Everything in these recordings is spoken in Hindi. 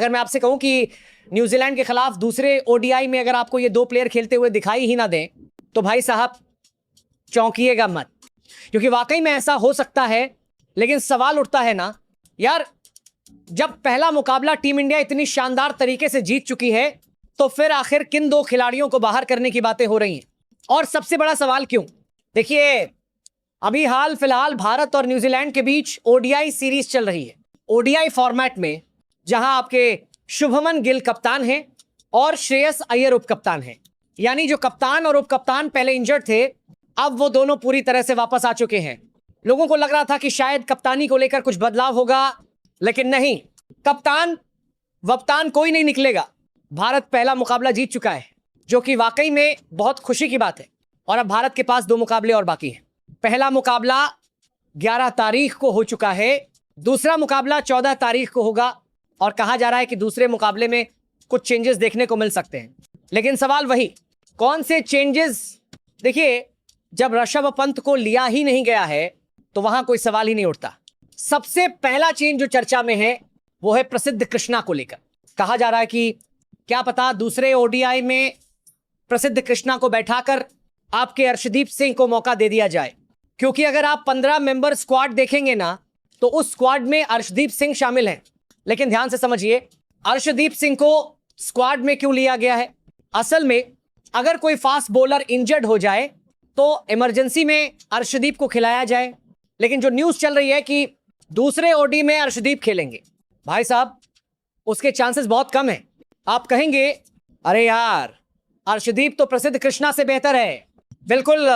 अगर मैं आपसे कहूं कि न्यूजीलैंड के खिलाफ दूसरे ओडीआई में अगर आपको ये दो प्लेयर खेलते हुए दिखाई ही ना दें तो भाई साहब चौंकिएगा मत, क्योंकि वाकई में ऐसा हो सकता है। लेकिन सवाल उठता है ना यार, जब पहला मुकाबला टीम इंडिया इतनी शानदार तरीके से जीत चुकी है तो फिर आखिर किन दो खिलाड़ियों को बाहर करने की बातें हो रही हैं? और सबसे बड़ा सवाल क्यों? देखिए, अभी हाल फिलहाल भारत और न्यूजीलैंड के बीच ओडीआई सीरीज चल रही है। ओडीआई फॉर्मेट में जहां आपके शुभमन गिल कप्तान हैं और श्रेयस अय्यर उप कप्तान हैं। यानी जो कप्तान और उप कप्तान पहले इंजर्ड थे, अब वो दोनों पूरी तरह से वापस आ चुके हैं। लोगों को लग रहा था कि शायद कप्तानी को लेकर कुछ बदलाव होगा, लेकिन नहीं, कप्तान वप्तान कोई नहीं निकलेगा। भारत पहला मुकाबला जीत चुका है, जो कि वाकई में बहुत खुशी की बात है। और अब भारत के पास दो मुकाबले और बाकी हैं। पहला मुकाबला 11 तारीख को हो चुका है, दूसरा मुकाबला 14 तारीख को होगा और कहा जा रहा है कि दूसरे मुकाबले में कुछ चेंजेस देखने को मिल सकते हैं। लेकिन सवाल वही, कौन से चेंजेस? देखिए, जब ऋषभ पंत को लिया ही नहीं गया है तो वहां कोई सवाल ही नहीं उठता। सबसे पहला चेंज जो चर्चा में है वो है प्रसिद्ध कृष्णा को लेकर। कहा जा रहा है कि क्या पता दूसरे ओडीआई में प्रसिद्ध कृष्णा को बैठाकर आपके अर्शदीप सिंह को मौका दे दिया जाए, क्योंकि अगर आप 15 मेंबर स्क्वाड देखेंगे ना तो उस स्क्वाड में अर्शदीप सिंह शामिल हैं। लेकिन ध्यान से समझिए, अर्शदीप सिंह को स्क्वाड में क्यों लिया गया है? असल में अगर कोई फास्ट बॉलर इंजर्ड हो जाए तो इमरजेंसी में अर्शदीप को खिलाया जाए। लेकिन जो न्यूज चल रही है कि दूसरे ओडी में अर्शदीप खेलेंगे, भाई साहब उसके चांसेस बहुत कम हैं। आप कहेंगे अरे यार, अर्शदीप तो प्रसिद्ध कृष्णा से बेहतर है। बिल्कुल,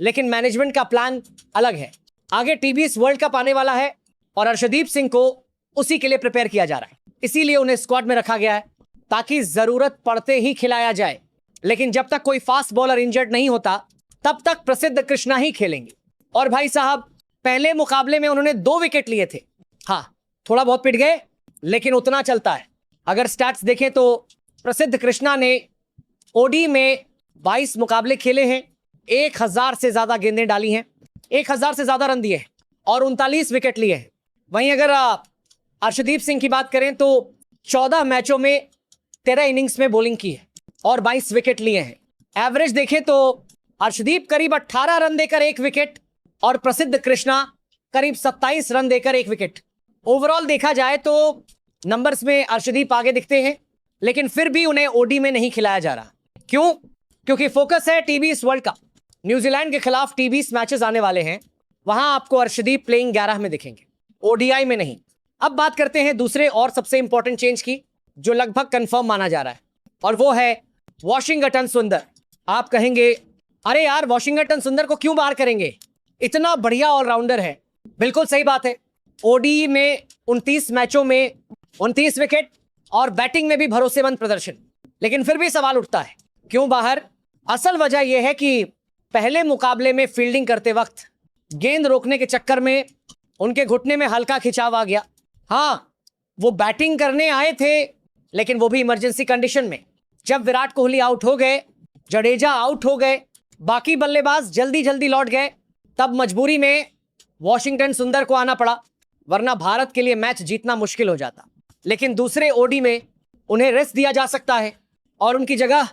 लेकिन मैनेजमेंट का प्लान अलग है। आगे टीबीएस वर्ल्ड कप आने वाला है और अर्शदीप सिंह को उसी के लिए प्रिपेयर किया जा रहा है, इसीलिए उन्हें स्क्वाड में रखा गया है ताकि जरूरत पड़ते ही खिलाया जाए। लेकिन जब तक कोई फास्ट बॉलर इंजर्ड नहीं होता तब तक प्रसिद्ध कृष्णा ही खेलेंगे। और भाई साहब, पहले मुकाबले में उन्होंने 2 विकेट लिए थे। हाँ, थोड़ा बहुत पिट गए, लेकिन उतना चलता है। अगर स्टैट्स देखें तो प्रसिद्ध कृष्णा ने ओडी में 22 मुकाबले खेले हैं, 1000 से ज्यादा गेंदें डाली हैं, 1000 से ज्यादा रन दिए हैं और 39 विकेट लिए हैं। वहीं अगर अर्शदीप सिंह की बात करें तो 14 मैचों में 13 इनिंग्स में बॉलिंग की है और 22 विकेट लिए हैं। एवरेज देखें तो अर्शदीप करीब 18 रन देकर 1 विकेट और प्रसिद्ध कृष्णा करीब 27 रन देकर 1 विकेट। ओवरऑल देखा जाए तो नंबर्स में अर्शदीप आगे दिखते हैं, लेकिन फिर भी उन्हें ओडी में नहीं खिलाया जा रहा। क्यों? क्योंकि फोकस है टीबीएस वर्ल्ड कप। न्यूजीलैंड के खिलाफ टीबीएस मैचेस आने वाले हैं, वहां आपको अर्शदीप प्लेइंग 11 में दिखेंगे, ओडीआई में नहीं। अब बात करते हैं दूसरे और सबसे इंपॉर्टेंट चेंज की, जो लगभग कंफर्म माना जा रहा है, और वो है वॉशिंगटन सुंदर। आप कहेंगे अरे यार, वॉशिंगटन सुंदर को क्यों बाहर करेंगे, इतना बढ़िया ऑलराउंडर है। बिल्कुल सही बात है, ओडी में 29 मैचों में 29 विकेट और बैटिंग में भी भरोसेमंद प्रदर्शन। लेकिन फिर भी सवाल उठता है क्यों बाहर? असल वजह यह है कि पहले मुकाबले में फील्डिंग करते वक्त गेंद रोकने के चक्कर में उनके घुटने में हल्का खिंचाव आ गया। हाँ, वो बैटिंग करने आए थे, लेकिन वो भी इमरजेंसी कंडीशन में। जब विराट कोहली आउट हो गए, जडेजा आउट हो गए, बाकी बल्लेबाज जल्दी जल्दी लौट गए, तब मजबूरी में वॉशिंगटन सुंदर को आना पड़ा, वरना भारत के लिए मैच जीतना मुश्किल हो जाता। लेकिन दूसरे ओडी में उन्हें रेस्ट दिया जा सकता है और उनकी जगह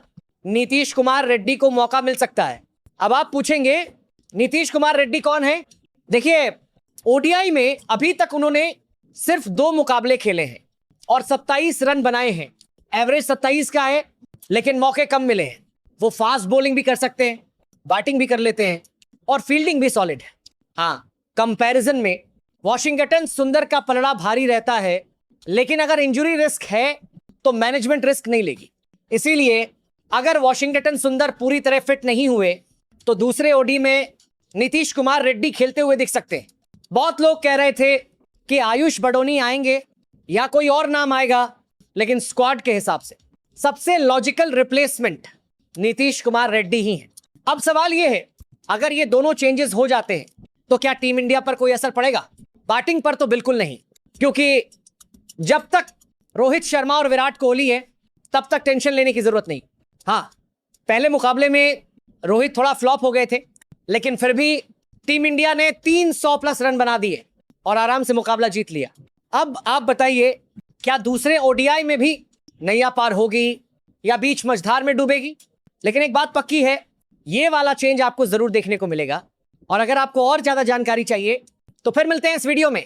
नीतीश कुमार रेड्डी को मौका मिल सकता है। अब आप पूछेंगे नीतीश कुमार रेड्डी कौन है? देखिए, ओडीआई में अभी तक उन्होंने सिर्फ 2 मुकाबले खेले हैं और 27 रन बनाए हैं। एवरेज 27 का है, लेकिन मौके कम मिले हैं। वो फास्ट बॉलिंग भी कर सकते हैं, बैटिंग भी कर लेते हैं और फील्डिंग भी सॉलिड है। हाँ, कंपैरिजन में वॉशिंगटन सुंदर का पलड़ा भारी रहता है, लेकिन अगर इंजरी रिस्क है तो मैनेजमेंट रिस्क नहीं लेगी। इसीलिए अगर वॉशिंगटन सुंदर पूरी तरह फिट नहीं हुए तो दूसरे ओडी में नीतीश कुमार रेड्डी खेलते हुए दिख सकते हैं। बहुत लोग कह रहे थे कि आयुष बडोनी आएंगे या कोई और नाम आएगा, लेकिन स्क्वाड के हिसाब से सबसे लॉजिकल रिप्लेसमेंट नीतीश कुमार रेड्डी ही हैं। अब सवाल यह है, अगर ये दोनों चेंजेस हो जाते हैं तो क्या टीम इंडिया पर कोई असर पड़ेगा? बैटिंग पर तो बिल्कुल नहीं, क्योंकि जब तक रोहित शर्मा और विराट कोहली है तब तक टेंशन लेने की जरूरत नहीं। हाँ, पहले मुकाबले में रोहित थोड़ा फ्लॉप हो गए थे, लेकिन फिर भी टीम इंडिया ने 300 प्लस रन बना दिए और आराम से मुकाबला जीत लिया। अब आप बताइए क्या दूसरे ओडीआई में भी नैया पार होगी या बीच मझधार में डूबेगी? लेकिन एक बात पक्की है, ये वाला चेंज आपको जरूर देखने को मिलेगा। और अगर आपको और ज्यादा जानकारी चाहिए तो फिर मिलते हैं इस वीडियो में।